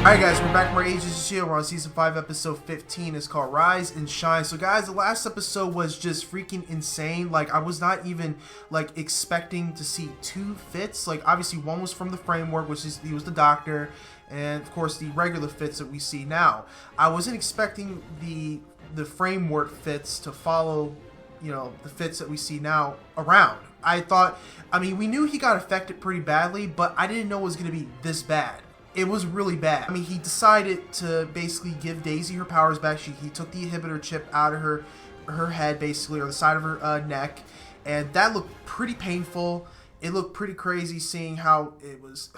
Alright guys, we're back from our Agents here. We're on Season 5, Episode 15. It's called Rise and Shine. So guys, the last episode was just freaking insane. Like, I was not even, like, expecting to see two Fitz. Like, obviously one was from the framework, which is, he was the doctor. And, of course, the regular Fitz that we see now. I wasn't expecting the framework Fitz to follow, you know, the Fitz that we see now around. I thought, I mean, we knew he got affected pretty badly, but I didn't know it was going to be this bad. It was really bad. I mean, he decided to basically give Daisy her powers back. He took the inhibitor chip out of her head, basically, or the side of her neck, and that looked pretty painful. It looked pretty crazy seeing how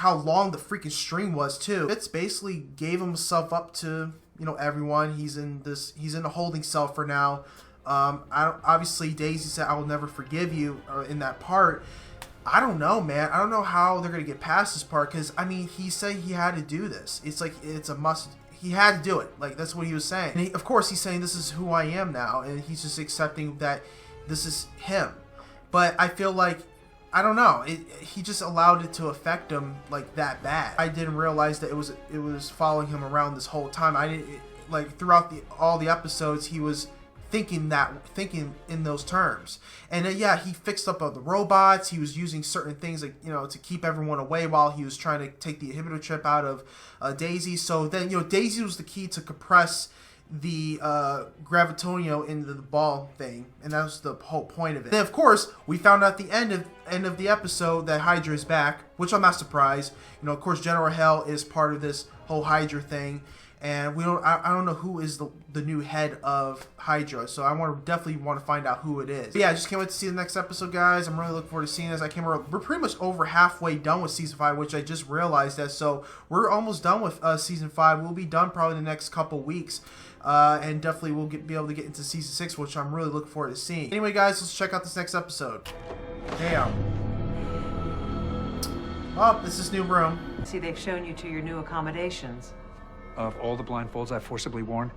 long the freaking string was too. Fitz basically gave himself up to, you know, everyone. He's in a holding cell for now. Obviously Daisy said, "I will never forgive you," in that part. I don't know, man. I don't know how they're gonna get past this part, because I mean, he said he had to do this. It's like, it's a must. He had to do it. Like, that's what he was saying. And of course, he's saying this is who I am now, and he's just accepting that this is him. But I feel like, I don't know. He just allowed it to affect him like that bad. I didn't realize that it was following him around this whole time. I didn't like throughout all the episodes he was thinking in those terms. And yeah, he fixed up the robots. He was using certain things, like, you know, to keep everyone away while he was trying to take the inhibitor chip out of Daisy. So then, you know, Daisy was the key to compress the gravitonio into the ball thing, and that was the whole point of it. Then of course we found out at the end of the episode that Hydra is back, which I'm not surprised. You know, of course General Hell is part of this whole Hydra thing. And I don't know who is the new head of Hydra, so I definitely want to find out who it is. But yeah, I just can't wait to see the next episode, guys. I'm really looking forward to seeing this. We're pretty much over halfway done with Season 5, which I just realized that. So we're almost done with Season 5. We'll be done probably in the next couple weeks. And definitely we'll be able to get into Season 6, which I'm really looking forward to seeing. Anyway, guys, let's check out this next episode. Damn. Oh, this is new room. See, they've shown you to your new accommodations. Of all the blindfolds I've forcibly worn,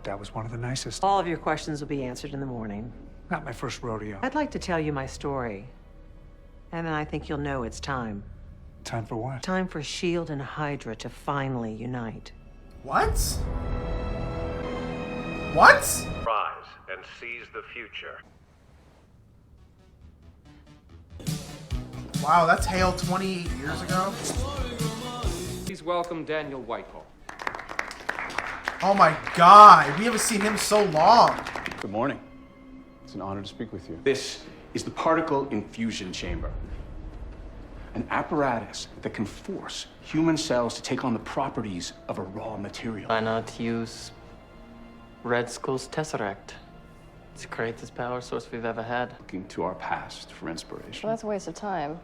that was one of the nicest. All of your questions will be answered in the morning. Not my first rodeo. I'd like to tell you my story. And then I think you'll know it's time. Time for what? Time for S.H.I.E.L.D. and Hydra to finally unite. What? What? Rise and seize the future. Wow, that's Hale 28 years ago? Please welcome Daniel Whitehall. Oh my god, we haven't seen him so long. Good morning. It's an honor to speak with you. This is the particle infusion chamber. An apparatus that can force human cells to take on the properties of a raw material. Why not use Red Skull's Tesseract? It's the greatest power source we've ever had. Looking to our past for inspiration. Well, that's a waste of time.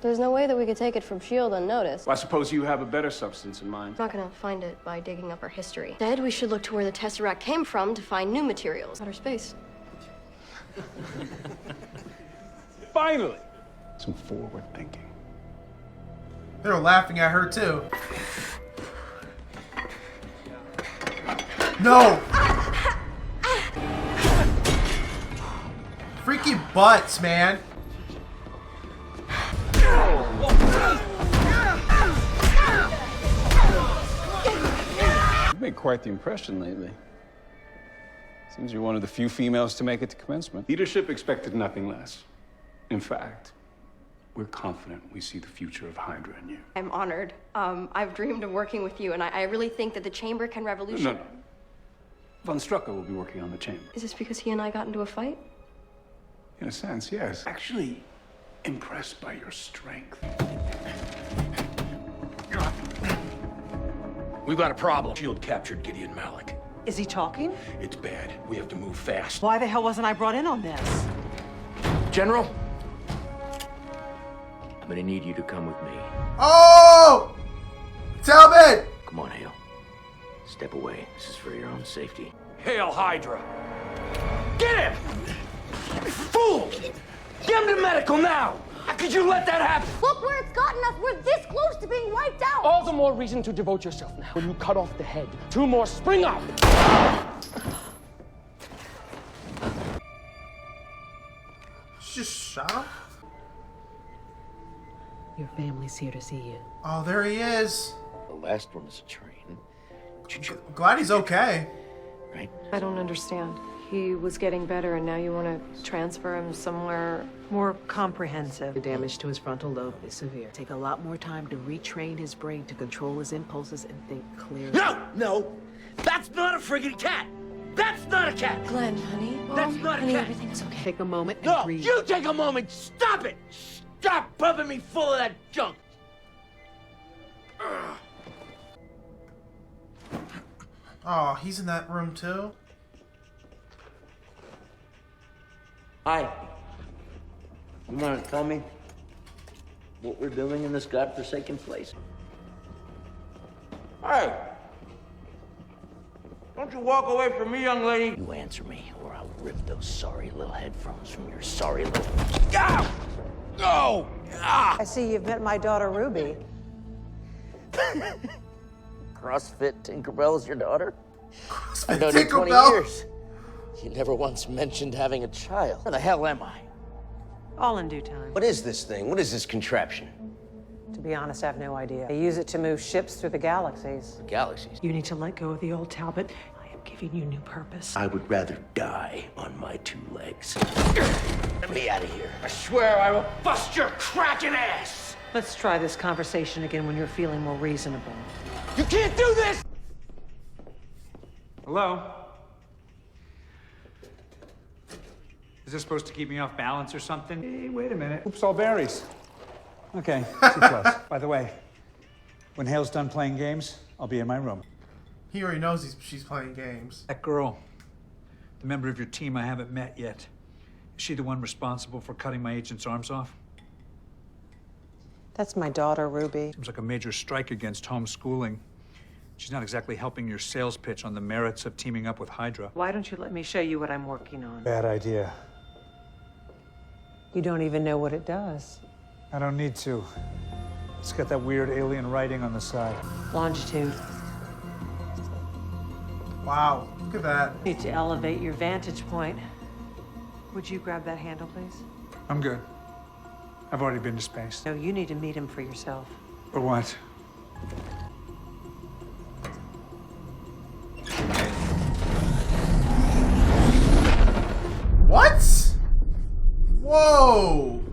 There's no way that we could take it from S.H.I.E.L.D. unnoticed. Well, I suppose you have a better substance in mind. We're not gonna find it by digging up our history. Instead, we should look to where the Tesseract came from to find new materials. Outer space. Finally! Some forward thinking. They were laughing at her too. No! Freaking butts, man. You've made quite the impression lately. Seems you're one of the few females to make it to commencement. Leadership expected nothing less. In fact, we're confident we see the future of Hydra in you. I'm honored. I've dreamed of working with you, and I really think that the Chamber can revolutionize. No. Von Strucker will be working on the chamber. Is this because he and I got into a fight? In a sense, yes. Actually, impressed by your strength. We've got a problem. S.H.I.E.L.D. captured Gideon Malik. Is he talking? It's bad. We have to move fast. Why the hell wasn't I brought in on this? General, I'm gonna need you to come with me. Oh! Tell me! Come on, Hale. Step away. This is for your own safety. Hail Hydra! Get him! Fool! Get him to medical now! How could you let that happen? Look where it's gotten us. We're this close to being wiped out. All the more reason to devote yourself now. When you cut off the head, two more spring up. She just shot him? Your family's here to see you. Oh, there he is. The last one is a train. Glad he's okay. Right? I don't understand. He was getting better, and now you want to transfer him somewhere more comprehensive. The damage to his frontal lobe is severe. Take a lot more time to retrain his brain to control his impulses and think clearly. No! That's not a friggin' cat! That's not a cat! Glenn, honey. That's not a honey, cat! everything's okay. Take a moment and No! breathe. You take a moment! Stop it! Stop pumping me full of that junk! Oh, he's in that room too? Hi. You want to tell me what we're doing in this godforsaken place? Hey! Don't you walk away from me, young lady! You answer me, or I'll rip those sorry little headphones from your sorry little... Ow! No! Ah! I see you've met my daughter, Ruby. CrossFit Tinkerbell's your daughter? CrossFit I've known you 20 Tinkerbell? years. You never once mentioned having a child. Where the hell am I? All in due time. What is this thing? What is this contraption? To be honest, I have no idea. They use it to move ships through the galaxies. Galaxies? You need to let go of the old Talbot. I am giving you new purpose. I would rather die on my two legs. Let me out of here. I swear I will bust your cracking ass! Let's try this conversation again when you're feeling more reasonable. You can't do this! Hello? Is this supposed to keep me off balance or something? Hey, wait a minute. Oops, all berries. Okay, C+. By the way, when Hale's done playing games, I'll be in my room. He already knows she's playing games. That girl, the member of your team I haven't met yet, is she the one responsible for cutting my agent's arms off? That's my daughter, Ruby. Seems like a major strike against homeschooling. She's not exactly helping your sales pitch on the merits of teaming up with Hydra. Why don't you let me show you what I'm working on? Bad idea. You don't even know what it does. I don't need to. It's got that weird alien writing on the side. Longitude. Wow, look at that. You need to elevate your vantage point. Would you grab that handle, please? I'm good. I've already been to space. No, you need to meet him for yourself. For what? What? Whoa!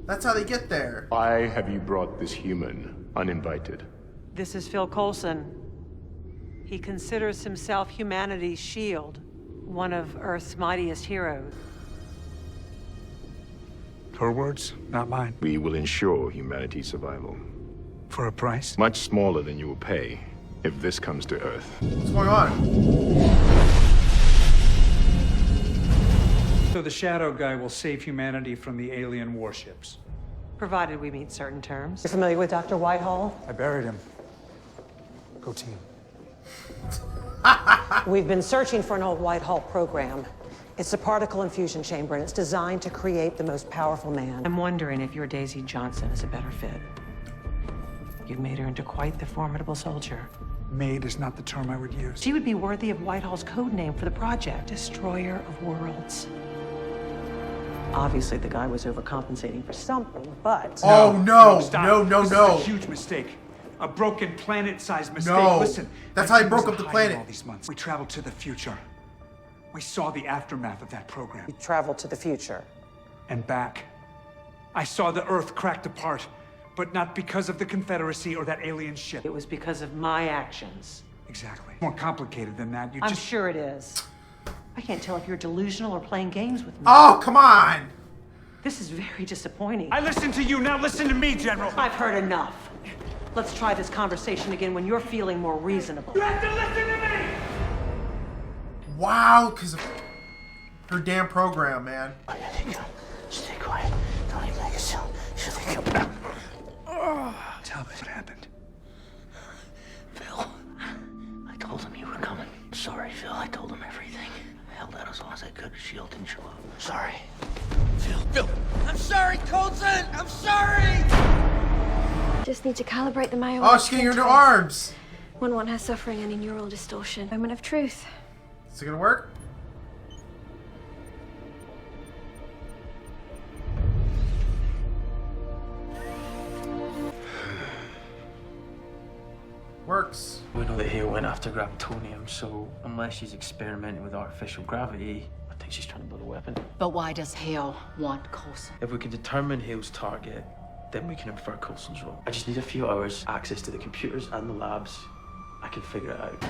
That's how they get there. Why have you brought this human uninvited? This is Phil Coulson. He considers himself humanity's shield, one of Earth's mightiest heroes. Her words, not mine. We will ensure humanity's survival. For a price? Much smaller than you will pay if this comes to Earth. What's going on? So the Shadow Guy will save humanity from the alien warships. Provided we meet certain terms. You're familiar with Dr. Whitehall? I buried him. Go team. We've been searching for an old Whitehall program. It's a particle infusion chamber, and it's designed to create the most powerful man. I'm wondering if your Daisy Johnson is a better fit. You've made her into quite the formidable soldier. Made is not the term I would use. She would be worthy of Whitehall's code name for the project, Destroyer of Worlds. Obviously, the guy was overcompensating for something, but... Oh, no! Stop. No. This is a huge mistake. A broken planet-sized mistake. No. Listen. That's my how he team broke was up the in hiding planet. All these months. We traveled to the future. We saw the aftermath of that program. You traveled to the future. And back. I saw the Earth cracked apart, but not because of the Confederacy or that alien ship. It was because of my actions. Exactly. More complicated than that. I'm sure it is. I can't tell if you're delusional or playing games with me. Oh, come on! This is very disappointing. I listened to you, now listen to me, General. I've heard enough. Let's try this conversation again when you're feeling more reasonable. You have to listen to me! Wow, because of her damn program, man. Stay quiet. Don't even make a sound. She'll think Tell me what happened. Phil, I told him you were coming. Sorry, Phil. I told him everything. I held out as long as I could. Shield didn't show up. Sorry. Phil. I'm sorry, Coulson! I'm sorry! Just need to calibrate the Mayo. Oh, she's getting her new arms. When one has suffering any neural distortion. Moment of truth. Is it gonna work? Works. We know that Hale went after Gravitonium, so unless she's experimenting with artificial gravity, I think she's trying to build a weapon. But why does Hale want Coulson? If we can determine Hale's target, then we can infer Coulson's role. I just need a few hours, access to the computers and the labs. I can figure it out.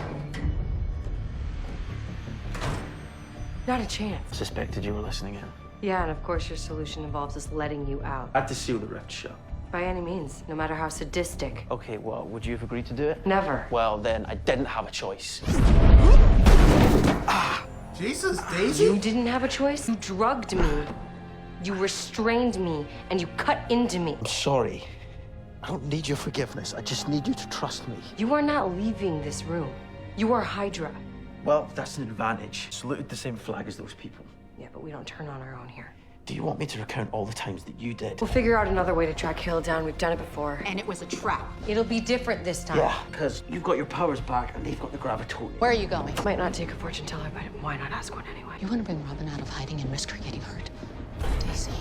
Not a chance. Suspected you were listening in. Yeah, and of course your solution involves us letting you out. I had to seal the rift shut. By any means, no matter how sadistic. Okay, well, would you have agreed to do it? Never. Well, then I didn't have a choice. Jesus, Daisy? You didn't have a choice? You drugged me. You restrained me, and you cut into me. I'm sorry. I don't need your forgiveness. I just need you to trust me. You are not leaving this room. You are Hydra. Well, that's an advantage. Saluted the same flag as those people. Yeah, but we don't turn on our own here. Do you want me to recount all the times that you did? We'll figure out another way to track Hill down. We've done it before. And it was a trap. It'll be different this time. Yeah, because you've got your powers back and they've got the Gravitonium. Where are you going? Might not take a fortune teller, but why not ask one anyway? You want to bring Robin out of hiding and risk her getting hurt? Daisy.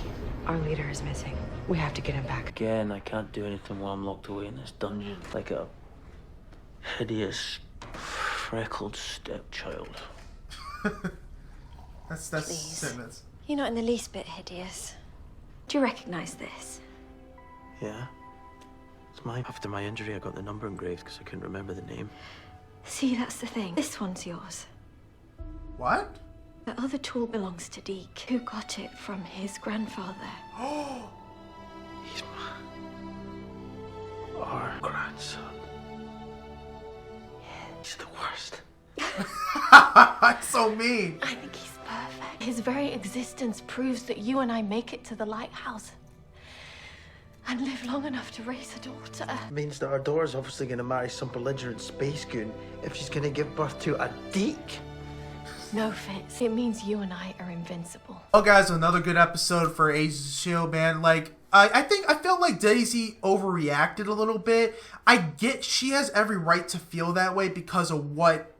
Our leader is missing. We have to get him back. Again, I can't do anything while I'm locked away in this dungeon. Like a hideous, freckled stepchild. That's Please. sentence. You're not in the least bit hideous. Do you recognize this? Yeah. It's mine. After my injury, I got the number engraved because I couldn't remember the name. See, that's the thing. This one's yours. What? The other tool belongs to Deke, who got it from his grandfather. He's our grandson. He's the worst. That's so mean. I think he's perfect. His very existence proves that you and I make it to the lighthouse and live long enough to raise a daughter. Means that our daughter's obviously going to marry some belligerent space goon if she's going to give birth to a Deke. No, Fitz. It means you and I are invincible. Oh, guys, another good episode for Agents of S.H.I.E.L.D., man. Like, I feel like Daisy overreacted a little bit. I get she has every right to feel that way because of what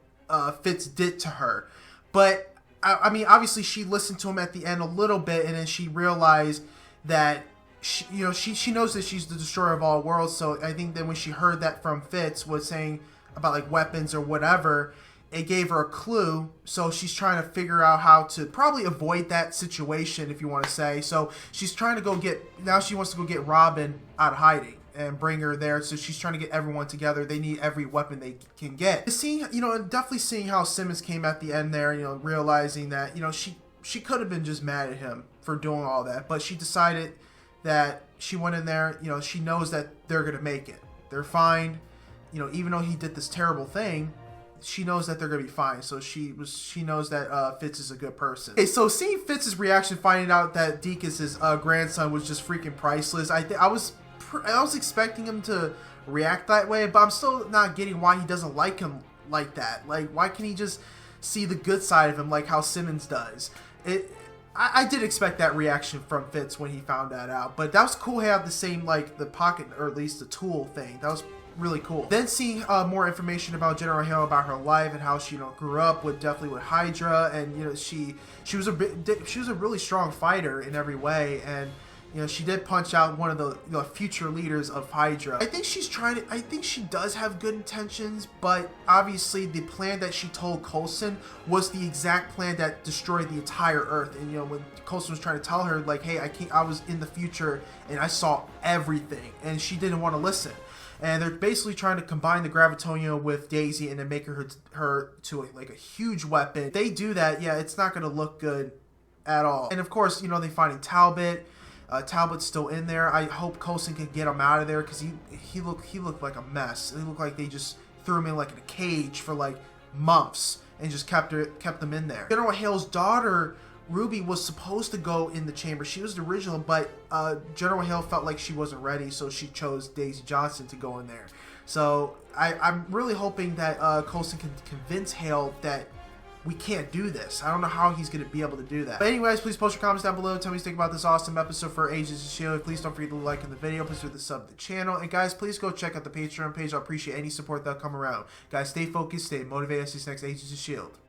Fitz did to her. But, I mean, obviously she listened to him at the end a little bit, and then she realized that, she knows that she's the destroyer of all worlds. So I think that when she heard that from Fitz was saying about, like, weapons or whatever, it gave her a clue, so she's trying to figure out how to probably avoid that situation, if you want to say. So she's trying to now she wants to go get Robin out of hiding and bring her there. So she's trying to get everyone together. They need every weapon they can get. Seeing, and definitely seeing how Simmons came at the end there, realizing that, she could have been just mad at him for doing all that, but she decided that she went in there, she knows that they're going to make it. They're fine. Even though he did this terrible thing, she knows that they're gonna be fine. So she knows that Fitz is a good person. Okay, so seeing Fitz's reaction, finding out that Deke is his grandson, was just freaking priceless. I was expecting him to react that way, but I'm still not getting why he doesn't like him like that. Like, why can't he just see the good side of him like how Simmons does? I did expect that reaction from Fitz when he found that out, but that was cool. He had the same, like, the pocket, or at least the tool thing. That was really cool. Then seeing more information about General Hale, about her life and how she grew up with Hydra, and she was a really strong fighter in every way, and she did punch out one of the future leaders of Hydra. I think she does have good intentions, but obviously the plan that she told Coulson was the exact plan that destroyed the entire Earth. And when Coulson was trying to tell her, like, hey, I was in the future and I saw everything, and she didn't want to listen. And they're basically trying to combine the Gravitonium with Daisy and then make her to a huge weapon. If they do that, yeah, it's not going to look good at all. And of course, they finding Talbot. Talbot's still in there. I hope Coulson can get him out of there because he looked like a mess. It looked like they just threw him in like in a cage for like months and just kept them in there. General Hale's daughter, Ruby, was supposed to go in the chamber. She was the original, but General Hale felt like she wasn't ready, so she chose Daisy Johnson to go in there. So I'm really hoping that Coulson can convince Hale that we can't do this. I don't know how he's going to be able to do that. But anyways, please post your comments down below. Tell me what you think about this awesome episode for Agents of S.H.I.E.L.D. Please don't forget to like in the video. Please do the sub to the channel. And guys, please go check out the Patreon page. I appreciate any support that'll come around. Guys, stay focused, stay motivated. See you next Agents of S.H.I.E.L.D.